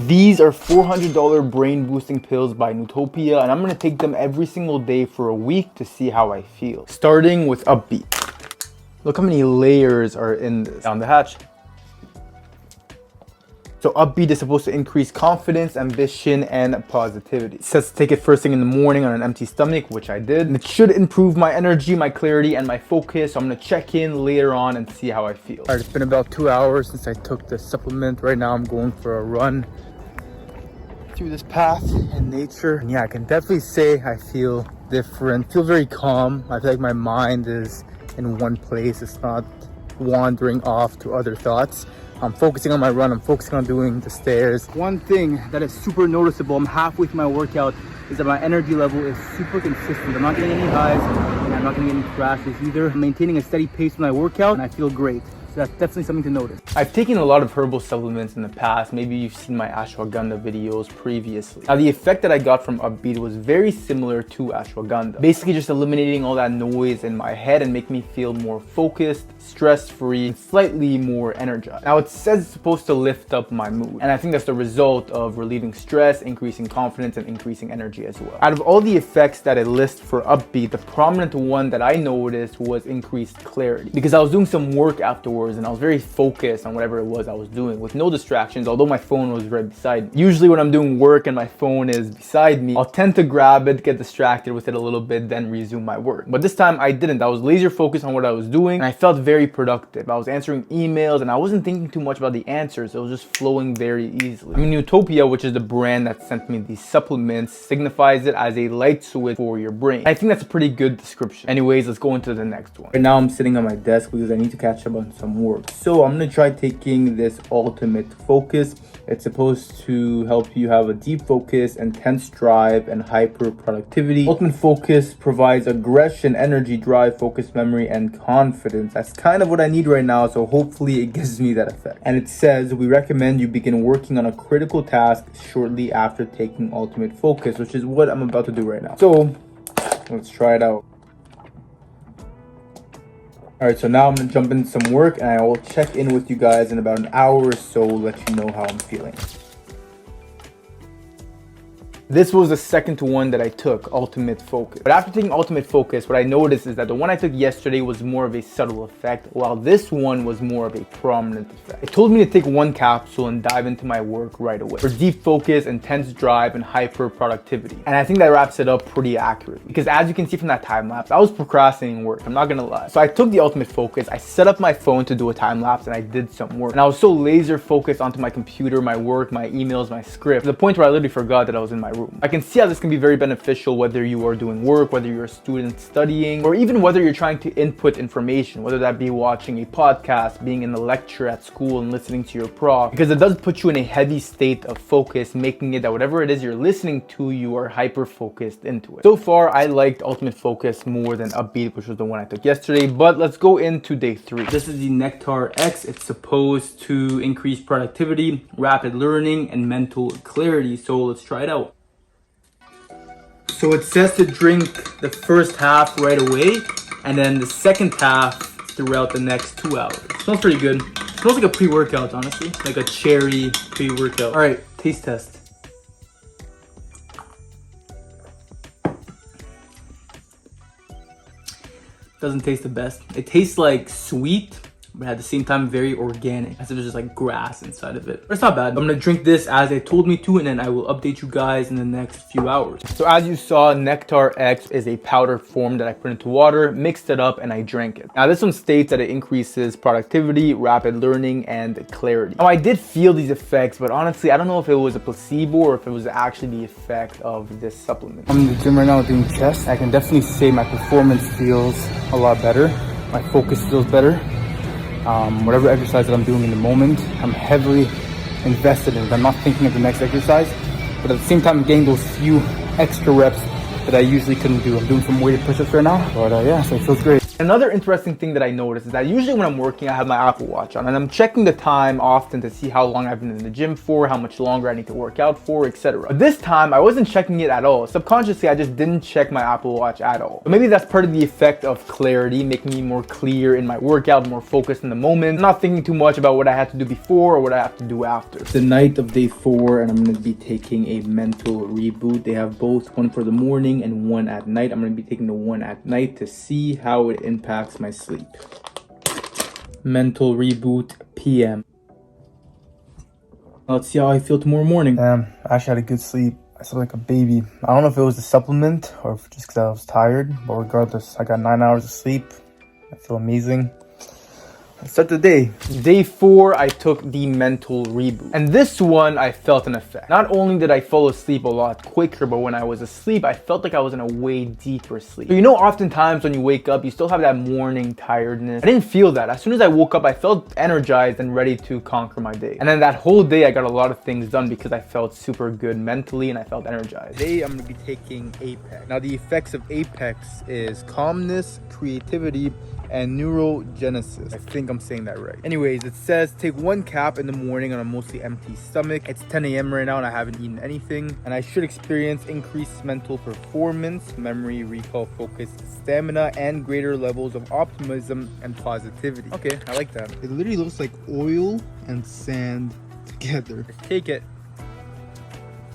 These are $400 brain boosting pills by Nootopia, and I'm gonna take them every single day for a week to see how I feel. Starting with Upbeat. Look how many layers are in this. Down the hatch. So Upbeat is supposed to increase confidence, ambition, and positivity. It says to take it first thing in the morning on an empty stomach, which I did. And it should improve my energy, my clarity, and my focus. So I'm gonna check in later on and see how I feel. All right, it's been about 2 hours since I took the supplement. Right now I'm going for a run through this path in nature. And yeah, I can definitely say I feel different. I feel very calm. I feel like my mind is in one place. It's not wandering off to other thoughts. I'm focusing on my run. I'm focusing on doing the stairs. One thing that is super noticeable, I'm halfway through my workout, is that my energy level is super consistent. I'm not getting any highs and I'm not getting any crashes either. I'm maintaining a steady pace when I work out and I feel great. So that's definitely something to notice. I've taken a lot of herbal supplements in the past. Maybe you've seen my ashwagandha videos previously. Now the effect that I got from Upbeat was very similar to ashwagandha. Basically just eliminating all that noise in my head and make me feel more focused, stress-free, and slightly more energized. Now it says it's supposed to lift up my mood. And I think that's the result of relieving stress, increasing confidence, and increasing energy as well. Out of all the effects that it lists for Upbeat, the prominent one that I noticed was increased clarity. Because I was doing some work afterwards and I was very focused on whatever it was I was doing with no distractions, although my phone was right beside me. Usually when I'm doing work and my phone is beside me, I'll tend to grab it, get distracted with it a little bit, then resume my work. But this time I didn't. I was laser focused on what I was doing and I felt very productive. I was answering emails and I wasn't thinking too much about the answers. It was just flowing very easily. I mean, Nootopia, which is the brand that sent me these supplements, signifies it as a light switch for your brain. I think that's a pretty good description. Anyways, let's go into the next one. Right now I'm sitting on my desk because I need to catch up on some work. So I'm gonna try taking this Ultimate Focus. It's supposed to help you have a deep focus, intense drive, and hyper productivity. Ultimate Focus provides aggression, energy, drive, focus, memory, and confidence. That's kind of what I need right now, so hopefully it gives me that effect. And it says we recommend you begin working on a critical task shortly after taking Ultimate Focus, which is what I'm about to do right now. So let's try it out. Alright, so now I'm going to jump into some work and I will check in with you guys in about an hour or so, let you know how I'm feeling. This was the second one that I took, Ultimate Focus. But after taking Ultimate Focus, what I noticed is that the one I took yesterday was more of a subtle effect, while this one was more of a prominent effect. It told me to take one capsule and dive into my work right away for deep focus, intense drive, and hyper productivity. And I think that wraps it up pretty accurately. Because as you can see from that time lapse, I was procrastinating work, I'm not gonna lie. So I took the Ultimate Focus, I set up my phone to do a time lapse, and I did some work. And I was so laser focused onto my computer, my work, my emails, my script, to the point where I literally forgot that I was in my room. I can see how this can be very beneficial whether you are doing work, whether you're a student studying, or even whether you're trying to input information, whether that be watching a podcast, being in a lecture at school and listening to your prof, because it does put you in a heavy state of focus, making it that whatever it is you're listening to, you are hyper focused into it. So far, I liked Ultimate Focus more than Upbeat, which was the one I took yesterday, but let's go into day 3. This is the Nectar X. It's supposed to increase productivity, rapid learning, and mental clarity. So let's try it out. So it says to drink the first half right away and then the second half throughout the next 2 hours. Smells pretty good. Smells like a pre-workout, honestly. Like a cherry pre-workout. All right, taste test. Doesn't taste the best. It tastes like sweet, but at the same time very organic, as if there's just like grass inside of it. But it's not bad. I'm gonna drink this as they told me to, and then I will update you guys in the next few hours. So as you saw, Nectar X is a powder form that I put into water, mixed it up, and I drank it. Now this one states that it increases productivity, rapid learning, and clarity. Now I did feel these effects, but honestly, I don't know if it was a placebo or if it was actually the effect of this supplement. I'm in the gym right now doing chest. I can definitely say my performance feels a lot better. My focus feels better. Whatever exercise that I'm doing in the moment, I'm heavily invested in it. I'm not thinking of the next exercise, but at the same time, I'm getting those few extra reps that I usually couldn't do. I'm doing some weighted push-ups right now, but yeah, so it feels great. Another interesting thing that I noticed is that usually when I'm working, I have my Apple Watch on and I'm checking the time often to see how long I've been in the gym for, how much longer I need to work out for, etc. But this time I wasn't checking it at all. Subconsciously, I just didn't check my Apple Watch at all. But maybe that's part of the effect of clarity, making me more clear in my workout, more focused in the moment, not thinking too much about what I had to do before or what I have to do after. It's the night of day 4 and I'm going to be taking a mental reboot. They have both one for the morning and one at night. I'm going to be taking the one at night to see how it impacts my sleep. Mental reboot PM. Let's see how I feel tomorrow morning. Damn, I actually had a good sleep. I slept like a baby. I don't know if it was the supplement or if just because I was tired, but regardless, I got 9 hours of sleep. I feel amazing. Let's start the day. Day 4, I took the mental reboot. And this one, I felt an effect. Not only did I fall asleep a lot quicker, but when I was asleep, I felt like I was in a way deeper sleep. So you know, oftentimes when you wake up, you still have that morning tiredness. I didn't feel that. As soon as I woke up, I felt energized and ready to conquer my day. And then that whole day, I got a lot of things done because I felt super good mentally and I felt energized. Today, I'm gonna be taking Apex. Now, the effects of Apex is calmness, creativity, and neurogenesis. I think I'm saying that right. Anyways, it says take 1 cap in the morning on a mostly empty stomach. It's 10 a.m. right now and I haven't eaten anything. And I should experience increased mental performance, memory, recall, focus, stamina, and greater levels of optimism and positivity. Okay, I like that. It literally looks like oil and sand together. Let's take it.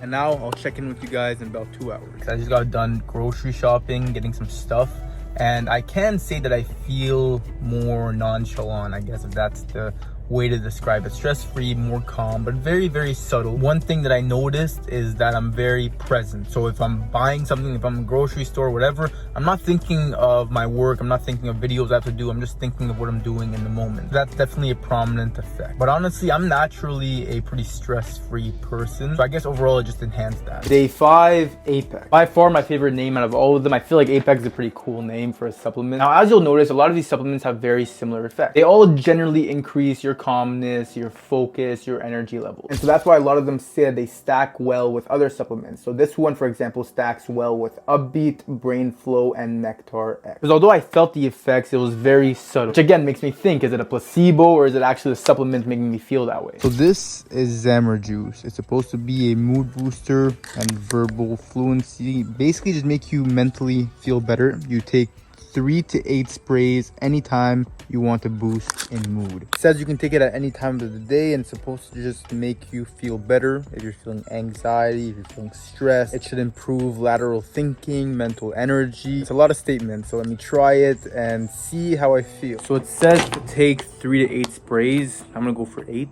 And now I'll check in with you guys in about 2 hours. I just got done grocery shopping, getting some stuff. And I can say that I feel more nonchalant, I guess, if that's the way to describe it. Stress-free, more calm, but very, very subtle. One thing that I noticed is that I'm very present. So if I'm buying something, if I'm in a grocery store, whatever, I'm not thinking of my work. I'm not thinking of videos I have to do. I'm just thinking of what I'm doing in the moment. That's definitely a prominent effect. But honestly, I'm naturally a pretty stress-free person. So I guess overall, it just enhanced that. Day 5, Apex. By far my favorite name out of all of them. I feel like Apex is a pretty cool name for a supplement. Now, as you'll notice, a lot of these supplements have very similar effects. They all generally increase your calmness, your focus, your energy levels. And so that's why a lot of them say they stack well with other supplements. So this one, for example, stacks well with Upbeat, Brain Flow, and Nectar X. Because although I felt the effects, it was very subtle. Which again makes me think, is it a placebo or is it actually a supplement making me feel that way? So this is Xamarin Juice. It's supposed to be a mood booster and verbal fluency. Basically just make you mentally feel better. You take 3 to 8 sprays anytime you want to boost in mood. It says you can take it at any time of the day and it's supposed to just make you feel better. If you're feeling anxiety, if you're feeling stress, it should improve lateral thinking, mental energy. It's a lot of statements, so let me try it and see how I feel. So it says to take 3 to 8 sprays. I'm gonna go for 8.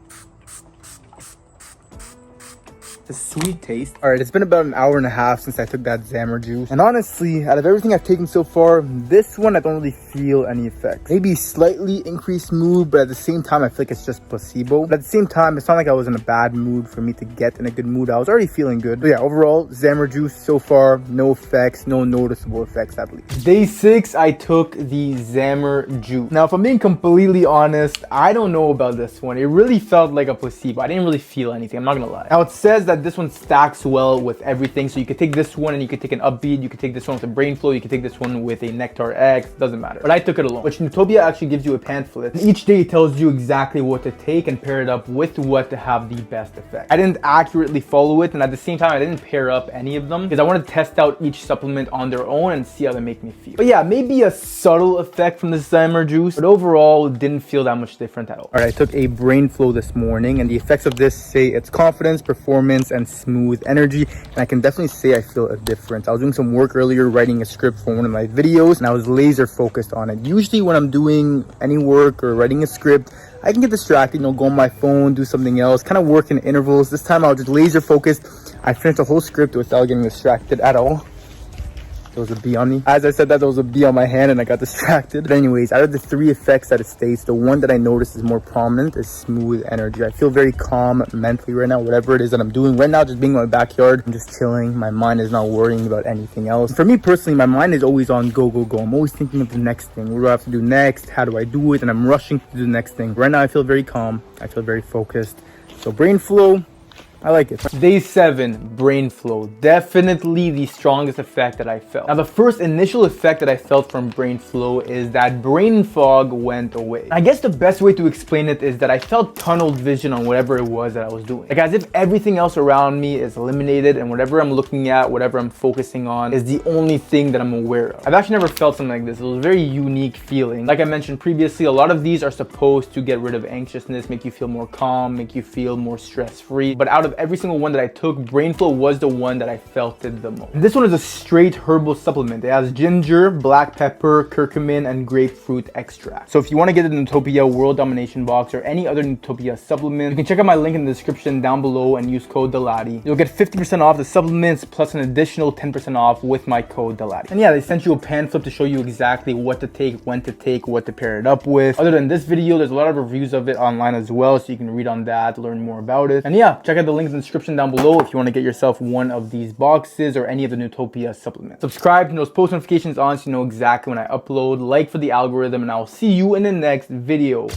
A sweet taste. All right, it's been about an hour and a half since I took that Xamarin Juice. And honestly, out of everything I've taken so far, this one I don't really feel any effects. Maybe slightly increased mood, but at the same time, I feel like it's just placebo. But at the same time, it's not like I was in a bad mood for me to get in a good mood. I was already feeling good. But yeah, overall, Xamarin Juice so far, no effects, no noticeable effects at least. Day 6, I took the Xamarin Juice. Now, if I'm being completely honest, I don't know about this one. It really felt like a placebo. I didn't really feel anything, I'm not gonna lie. Now, it says that this one stacks well with everything. So you could take this one and you could take an Upbeat, you could take this one with a Brain Flow, you could take this one with a Nectar X, doesn't matter. But I took it alone, which Nootopia actually gives you a pamphlet. And each day it tells you exactly what to take and pair it up with what to have the best effect. I didn't accurately follow it, and at the same time, I didn't pair up any of them because I wanted to test out each supplement on their own and see how they make me feel. But yeah, maybe a subtle effect from the Xamarin Juice, but overall didn't feel that much different at all. All right, I took a Brain Flow this morning and the effects of this say it's confidence, performance, and smooth energy, and I can definitely say I feel a difference. I was doing some work earlier writing a script for one of my videos and I was laser focused on it. Usually when I'm doing any work or writing a script, I can get distracted, you know, go on my phone, do something else, kind of work in intervals. This time I was just laser focused. I finished the whole script without getting distracted at all. There was a bee on me. As I said that, there was a bee on my hand and I got distracted. But anyways, out of the 3 effects that it states, the one that I noticed is more prominent is smooth energy. I feel very calm mentally right now, whatever it is that I'm doing. Right now, just being in my backyard, I'm just chilling. My mind is not worrying about anything else. For me personally, my mind is always on go, go, go. I'm always thinking of the next thing. What do I have to do next? How do I do it? And I'm rushing to do the next thing. Right now, I feel very calm. I feel very focused. So Brain Flow, I like it. Day 7, brain flow. Definitely the strongest effect that I felt. Now, the first initial effect that I felt from brain flow is that brain fog went away. I guess the best way to explain it is that I felt tunnel vision on whatever it was that I was doing. Like as if everything else around me is eliminated and whatever I'm looking at, whatever I'm focusing on is the only thing that I'm aware of. I've actually never felt something like this. It was a very unique feeling. Like I mentioned previously, a lot of these are supposed to get rid of anxiousness, make you feel more calm, make you feel more stress-free. But out of every single one that I took, brain flow was the one that I felt it the most. And this one is a straight herbal supplement. It has ginger, black pepper, curcumin, and grapefruit extract. So if you want to get the Nootopia World Domination box or any other Nootopia supplement, you can check out my link in the description down below and use code Dalati. You'll get 50% off the supplements plus an additional 10% off with my code Dalati. And yeah, they sent you a pamphlet to show you exactly what to take, when to take, what to pair it up with. Other than this video, there's a lot of reviews of it online as well, so you can read on that, learn more about it. And yeah, check out the link in the description down below if you want to get yourself one of these boxes or any of the Nootopia supplements. Subscribe to those post notifications on so you know exactly when I upload. Like for the algorithm, and I'll see you in the next video.